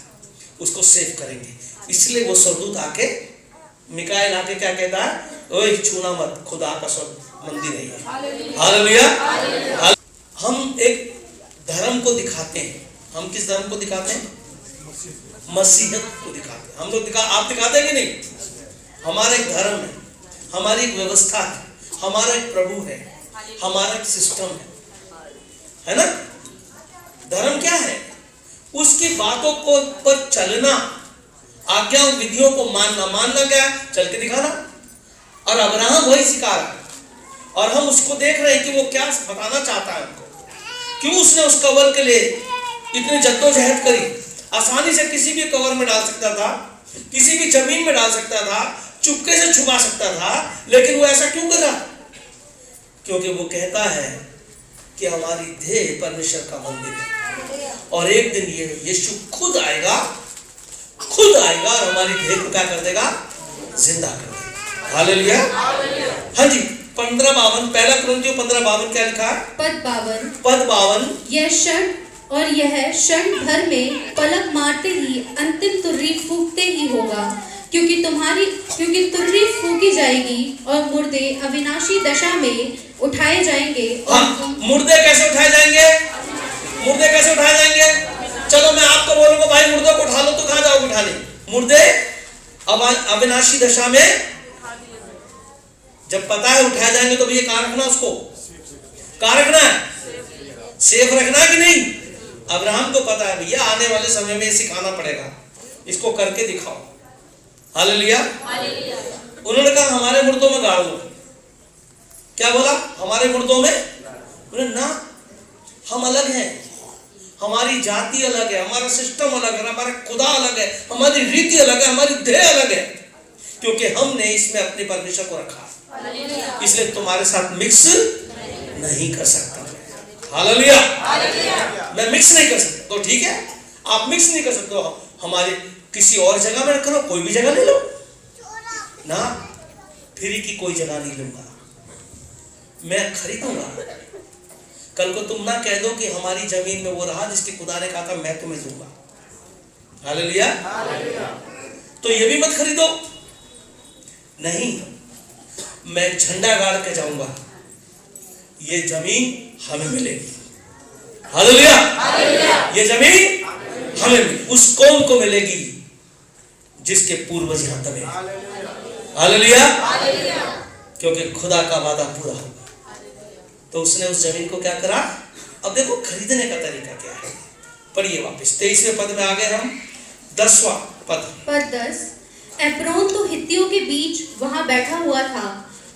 उसको सेव करेंगे। इसलिए वो स्वर्गदूत आके, मिकाएल आके क्या कहता है? ओए छूना मत, खुदा का स्वर्ग मंदिर है ये। हालेलुया। हम एक धर्म को दिखाते हैं। हम किस धर्म को दिखाते हैं? मसीहत को दिखाते हैं। हम लोग आप दिखाते हैं कि नहीं? हमारा एक धर्म है, हमारी एक व्यवस्था है, हमारा एक प्रभु है, हमारा एक सिस्टम है ना? धर्म क्या है? उसकी बातों को पर चलना, आज्ञाओं विधियों को मानना। मानना क्या है? चल के दिखाना। और अब्राहम वही सिखा रहा है, और हम उसको देख रहे हैं कि वो क्या बताना चाहता है हमको। क्यों उसने उस कवर के लिए इतनी जद्दोजहद करी? आसानी से किसी भी कवर में डाल सकता था, किसी भी जमीन में डाल सकता था, चुपके से छुपा सकता था, लेकिन वो ऐसा क्यों कर रहा? क्योंकि वो कहता है कि हमारी देह परमेश्वर का मंदिर है, और एक दिन ये यीशु खुद आएगा और हमारी देह को क्या कर देगा? जिंदा कर देगा। हालेलुया। हाँ जी, 15:52, पहला कुरिन्थियों 15:52 क्या लिखा है? पद 52। यह क्षण भर में पलक मारते ही अंतिम तुर्री फूकते ही होगा, क्योंकि तुर्री फूकी जाएगी और मुर्दे अविनाशी दशा में उठाए जाएंगे। हाँ, मुर्दे कैसे उठाए जाएंगे? मुर्दे कैसे उठाए जाएंगे? चलो मैं आपको बोलूंगा भाई मुर्दों को उठा लो, तो कहां जाओगे उठाने? मुर्दे अब अविनाशी दशा में जब पता है उठाए जाएंगे तो भैया कहाँ रखना, उसको कहाँ रखना है, सेफ रखना है कि नहीं। अब्राहम को पता है भैया आने वाले समय में सिखाना पड़ेगा, इसको करके दिखाओ। हालेलुया। उन्होंने कहा हमारे मुर्दों में गाड़ दो। क्या बोला, हमारे मुर्दों में? बोले ना, हम अलग हैं, हमारी जाति अलग है, हमारा सिस्टम अलग है, हमारा खुदा अलग है, हमारी रीति अलग है, हमारी ध्येय अलग है, क्योंकि हमने इसमें अपने परमेश्वर को रखा, इसलिए तुम्हारे साथ मिक्स नहीं कर सकता। हालेलुया। मैं मिक्स नहीं कर सकता, तो ठीक है, आप मिक्स नहीं कर सकते हो, हमारे किसी और जगह में रखो, कोई भी जगह ले लो ना, फ्री की कोई जगह नहीं लूंगा, मैं खरीदूंगा। कल को तुम ना कह दो कि हमारी जमीन में वो रहा जिसके खुदा ने कहा था मैं तुम्हें दूंगा। हालेलुया। तो ये भी मत खरीदो, नहीं, मैं झंडा गाड़ के जाऊंगा, ये जमीन हमें मिलेगी। हालेलुया। ये जमीन हमें मिलेगी, उस कौम को मिलेगी जिसके पूर्वज यहां तक है। हालेलुया। क्योंकि खुदा का वादा पूरा होगा। तो उसने उस जमीन को क्या करा। अब देखो खरीदने का तरीका क्या है, पढ़िए वापस 23वें पद में आ गए हम, 10वां पद 10। एप्रोन तो हित्तियों के बीच वहां बैठा हुआ था,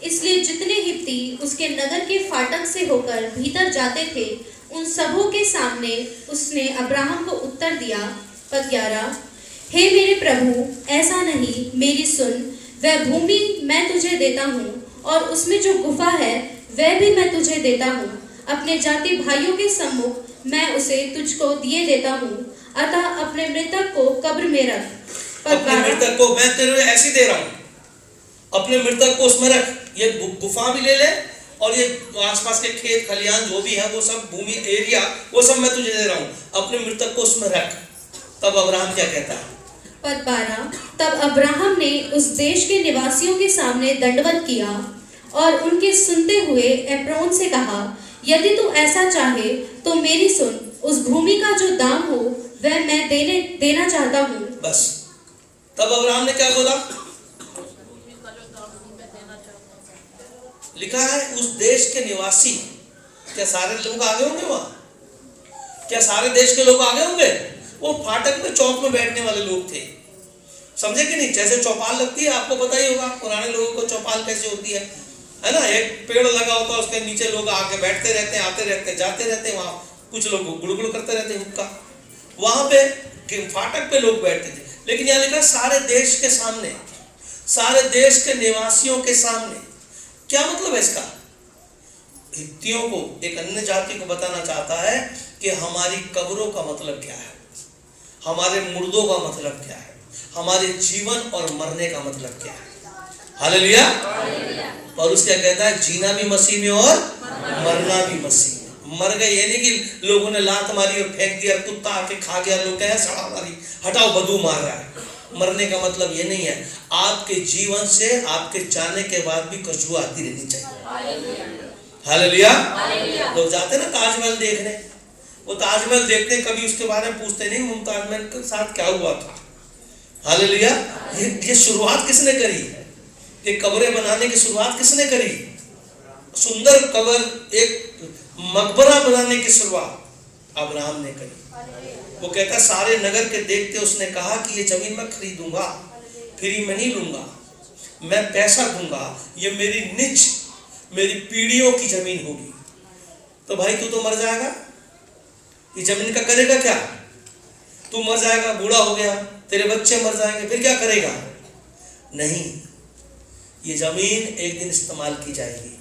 इसलिए जितने हित्ती उसके नगर के फाटक से होकर भीतर जाते थे उन सबों के सामने उसने अब्राहम को उत्तर दिया। पद 11। हे मेरे प्रभु, ऐसा नहीं, मेरी सुन, वह भूमि मैं तुझे देता हूँ और उसमें जो गुफा है वह भी मैं तुझे देता हूँ, अपने जाति भाइयों के सम्मुख मैं उसे तुझको दिए देता हूँ, अतः अपने मृतक को कब्र में रख। अपने मृतक को मैं तेरे ऐसे दे रहा हूँ, अपने मृतक को उसमें रख, ये गुफा भी ले ले और ये आसपास के खेत खलियान जो भी है वो सब भूमि एरिया वो सब मैं तुझे दे रहा हूँ, अपने मृतक को उसमें रख। तब अब्राहम क्या कहता है। पद 12। तब अब्राहम ने उस देश के निवासियों के सामने दंडवत किया और उनके सुनते हुए एप्रोन से कहा, यदि तू ऐसा चाहे तो मेरी सुन, उस भूमि का जो दाम हो वह मैं देना चाहता हूँ। बस तब अब्राहम ने क्या बोला, लिखा है उस देश के निवासी। क्या सारे लोग आगे होंगे वहां, क्या सारे देश के लोग आगे होंगे। वो फाटक में चौक में बैठने वाले लोग थे, समझे कि नहीं। जैसे चौपाल लगती है, आपको पता ही होगा पुराने लोगों को चौपाल कैसे होती है ना। एक पेड़ लगा होता है, उसके नीचे लोग आके बैठते रहते हैं, आते रहते हैं, जाते रहते हैं, वहां कुछ लोग गुड़गुड़ करते रहते हैं हुक्का, वहां पे फाटक पे लोग बैठते थे। लेकिन यहाँ लिखा सारे देश के सामने, सारे देश के निवासियों के सामने। क्या मतलब है इसका। हित्तियों को, एक अन्य जाति को बताना चाहता है कि हमारी कब्रों का मतलब क्या है, हमारे मुर्दों का मतलब क्या है, हमारे जीवन और मरने का मतलब क्या है। हालेलुया। पौलुस क्या कहता है, जीना भी मसीह में और मरना भी मसीह में। मर गए ये नहीं कि लोगों ने लात मारी और फेंक दिया, कुत्ता आके खा गया, लोग कहे सड़ा मारी, हटाओ बदबू मार रहा है। मरने का मतलब ये नहीं है, आपके जीवन से आपके जाने के बाद भी खुशबू आती रहनी चाहिए। हालेलुया। लोग जाते ना ताजमहल देखने, वो ताजमहल देखते कभी उसके बारे में पूछते नहीं मुमताज महल के साथ क्या हुआ था। हालेलुया। ये शुरुआत किसने करी, ये कब्रें बनाने की शुरुआत किसने करी। सुंदर कब्र, एक मकबरा बनाने की शुरुआत अब्राहम ने करी। वो कहता सारे नगर के देखते उसने कहा कि ये जमीन मैं खरीदूंगा, फ्री में नहीं लूंगा, मैं पैसा दूंगा, ये मेरी निज, मेरी पीढ़ियों की जमीन होगी। तो भाई तू तो मर जाएगा, ये जमीन का करेगा क्या। तू मर जाएगा, बूढ़ा हो गया, तेरे बच्चे मर जाएंगे, फिर क्या करेगा। नहीं, ये जमीन एक दिन इस्तेमाल की जाएगी।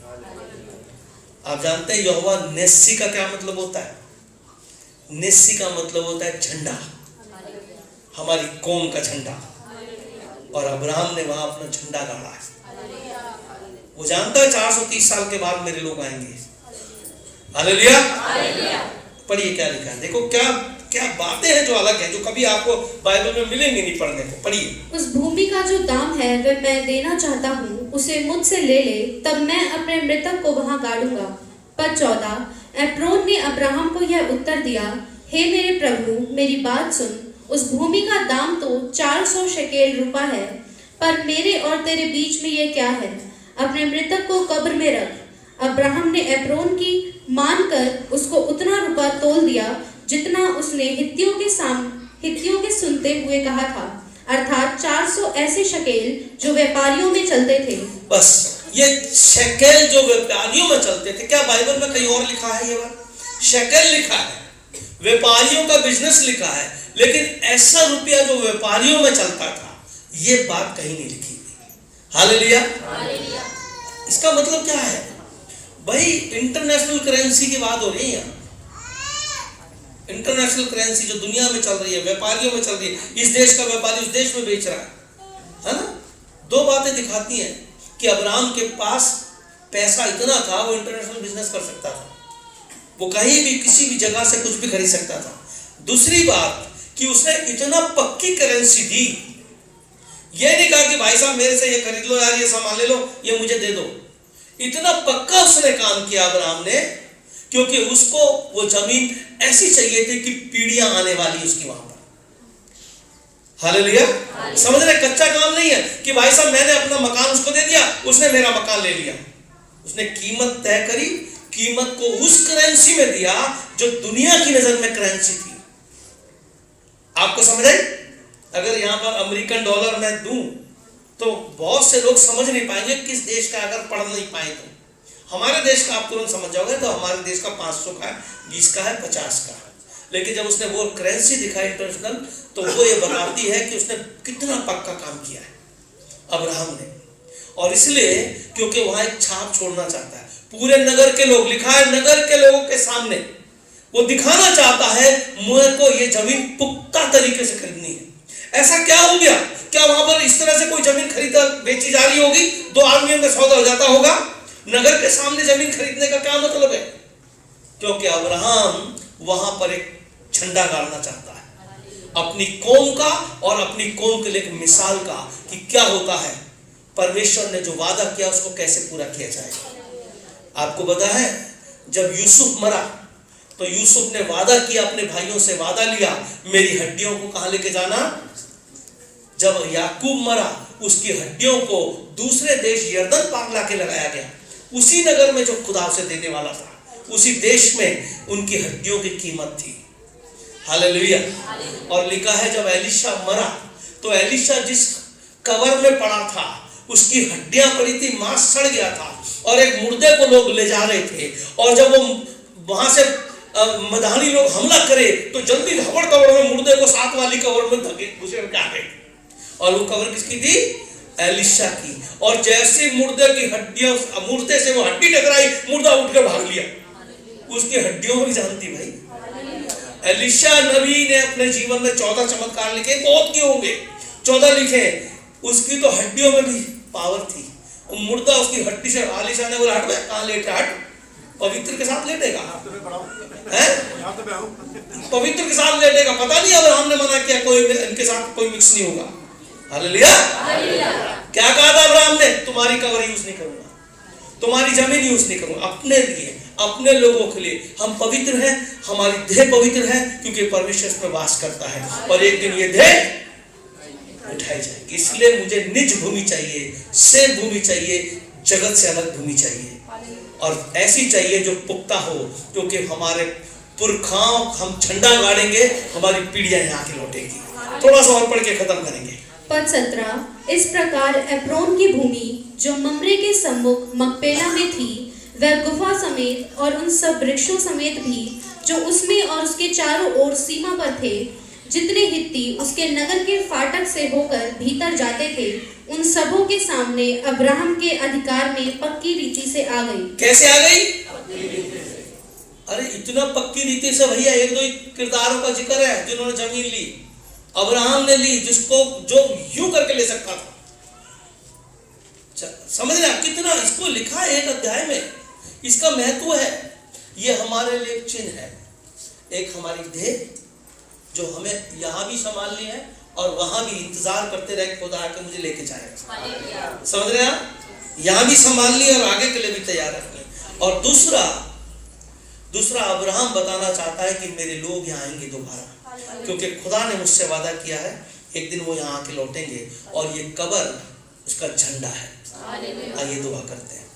आप जानते हैं यहोवा नेस्सी का क्या मतलब होता है। नेस्सी का मतलब होता है झंडा, हमारी कौम का झंडा। और अब्राहम ने वहां अपना झंडा गाड़ा है। वो जानता है 430 साल के बाद मेरे लोग आएंगे। हालेलुया। पढ़िए क्या लिखा है, देखो क्या क्या बातें हैं जो अलग है, जो कभी आपको बाइबल में मिलेंगी नहीं पढ़ने को। पढ़िए, उस भूमि का जो दाम है वह मैं देना चाहता हूँ, उसे मुझसे ले ले, तब मैं अपने मृतक को वहां गाड़ूंगा। पद 14। एप्रोन ने अब्राहम को यह उत्तर दिया, हे मेरे प्रभु, मेरी बात सुन, उस भूमि का दाम तो 400 शेकेल रुपा है, पर मेरे और तेरे बीच में यह क्या है? अपने मृतक को कब्र में रख। अब्राहम ने एप्रोन की मानकर उसको उतना रुपया तोल दिया जितना उसने हित्तियों के सुनते हुए कहा था, अर्थात 400 ऐसे शकेल जो व्यापारियों में चलते थे। बस ये शकेल जो व्यापारियों में चलते थे, क्या बाइबल में कहीं और लिखा है? ये बात शकेल लिखा है, व्यापारियों का बिजनेस लिखा है, लेकिन ऐसा रुपया जो व्यापारियों में चलता था, ये बात कहीं नहीं लिखी गई। हालेलुया। इसका मतलब क्या है भाई? इंटरनेशनल करेंसी की बात हो रही है। इंटरनेशनल करेंसी जो दुनिया में चल रही है, व्यापारियों में चल रही है। इस देश का व्यापारी उस देश में बेच रहा है ना। दो बातें दिखाती हैं कि अब्राहम के पास पैसा इतना था, वो इंटरनेशनल बिजनेस कर सकता था, वो कहीं भी किसी भी जगह से कुछ भी खरीद सकता था। दूसरी बात कि उसने इतना पक्की करेंसी दी, ये नहीं कहा कि भाई साहब मेरे से ये खरीद लो यार, ये सामान ले लो, ये मुझे दे दो। इतना पक्का उसने काम किया अब्राहम ने, क्योंकि उसको वो जमीन ऐसी चाहिए थी कि पीढ़ियां आने वाली उसकी वहां पर। हालेलुया। समझ रहे? कच्चा काम नहीं है कि भाई साहब मैंने अपना मकान उसको दे दिया, उसने मेरा मकान ले लिया। उसने कीमत तय करी, कीमत को उस करेंसी में दिया जो दुनिया की नजर में करेंसी थी। आपको समझ आई? अगर यहां पर अमेरिकन डॉलर मैं दूं तो बहुत से लोग समझ नहीं पाएंगे किस देश का, अगर पढ़ नहीं पाए तो। हमारे देश का आप तुरंत समझ जाओगे, तो हमारे देश का 500 का है, 20 का है, 50 का है। लेकिन जब उसने वो करेंसी दिखाई इंटरनेशनल, तो वो ये बताती है कि उसने कितना पक्का काम किया है अब्राहम ने। और इसलिए क्योंकि वहां एक छाप छोड़ना चाहता है, पूरे नगर के लोग, लिखा है नगर के लोगों के सामने वो दिखाना चाहता है मुझे को ये जमीन पुख्ता तरीके से खरीदनी है। ऐसा क्या हो गया? क्या वहां पर इस तरह से कोई जमीन खरीदा बेची जा रही होगी, 2 आदमियों में सौदा हो जाता होगा? नगर के सामने जमीन खरीदने का क्या मतलब है? क्योंकि अब्राहम वहां पर एक झंडा गाड़ना चाहता है अपनी कौम का, और अपनी कौम के लिए एक मिसाल का कि क्या होता है, परमेश्वर ने जो वादा किया उसको कैसे पूरा किया जाएगा। आपको पता है जब यूसुफ मरा तो यूसुफ ने वादा किया, अपने भाइयों से वादा लिया, मेरी हड्डियों को कहां लेके जाना? जब याकूब मरा उसकी हड्डियों को दूसरे देश यर्दन पार लाके लगाया गया, उसी नगर में जो खुदा उसे देने वाला था, उसी देश में उनकी हड्डियों की कीमत थी। हालेलुया। और लिखा है जब एलीशा मरा तो एलीशा जिस कब्र में पड़ा था उसकी हड्डियां पड़ी थी, मांस सड़ गया था, और एक मुर्दे को लोग ले जा रहे थे। और जब वो वहां से मदानी लोग हमला करे तो जल्दी धबड़ कब्र में मुर्दे को साथ वाली कब्र में धके घुसे आ गए। और वो कब्र किसकी थी? एलीशा की। और जैसे मुर्दे की हड्डियों, मुर्दे से वो हड्डी टकराई, मुर्दा उठ के भाग लिया। उसकी हड्डियों में जान थी भाई। एलीशा नबी ने अपने जीवन में 14 चमत्कार लिखे, बहुत किए होंगे, 14 लिखे। उसकी तो हड्डियों में भी पावर थी। मुर्दा उसकी हड्डी से, एलीशा ने बोला हट बे, कहां लेटे? हट, पवित्र के साथ लेटेगा है? पवित्र के साथ लेटेगा। पता नहीं अब्राहम ने मना किया कोई इनके साथ कोई मिक्स नहीं होगा। हालेलुया। क्या कहा था अब्राहम ने? तुम्हारी कब्र यूज नहीं करूंगा, तुम्हारी जमीन यूज नहीं करूंगा, अपने लिए, अपने लोगों के लिए। हम पवित्र हैं, हमारी देह पवित्र है क्योंकि परमेश्वर इसमें वास करता है, और एक दिन ये देह उठाई जाएगी। इसलिए मुझे निज भूमि चाहिए, से भूमि चाहिए, जगत से अलग भूमि चाहिए, और ऐसी चाहिए जो पुख्ता हो, क्योंकि हमारे पुरखाओं, हम झंडा गाड़ेंगे, हमारी पीढ़ियां यहाँ की लौटेगी। थोड़ा सा और पढ़ के खत्म करेंगे। पद 17। इस प्रकार एप्रोन की भूमि जो मम्रे के सम्मुख मकपेला में थी, वह गुफा समेत और उन सब वृक्षों समेत भी जो उसमें और उसके चारों ओर सीमा पर थे, जितने हित्ती उसके नगर के फाटक से होकर भीतर जाते थे, उन सबों के सामने अब्राहम के अधिकार में पक्की रीति से आ गई। कैसे आ गई? अरे इतना पक्की रीति से भैया, एक दो किरदारों का जिक्र है जिन्होंने जमीन ली। अब्राहम ने ली, जिसको जो यूं करके ले सकता था। समझ रहे आप कितना? इसको लिखा है एक अध्याय में, इसका महत्व है। ये हमारे लिए एक चिन्ह है, एक हमारी देह जो हमें यहाँ भी संभालनी है और वहां भी इंतजार करते रहे खुदा आके मुझे लेके जाएगा। समझ रहे आप? यहाँ भी संभालनी और आगे के लिए भी तैयार रखनी। और दूसरा अब्राहम बताना चाहता है कि मेरे लोग यहाँ आएंगे दोबारा, क्योंकि खुदा ने मुझसे वादा किया है एक दिन वो यहाँ आके लौटेंगे, और ये कब्र उसका झंडा है। आइए दुआ करते हैं।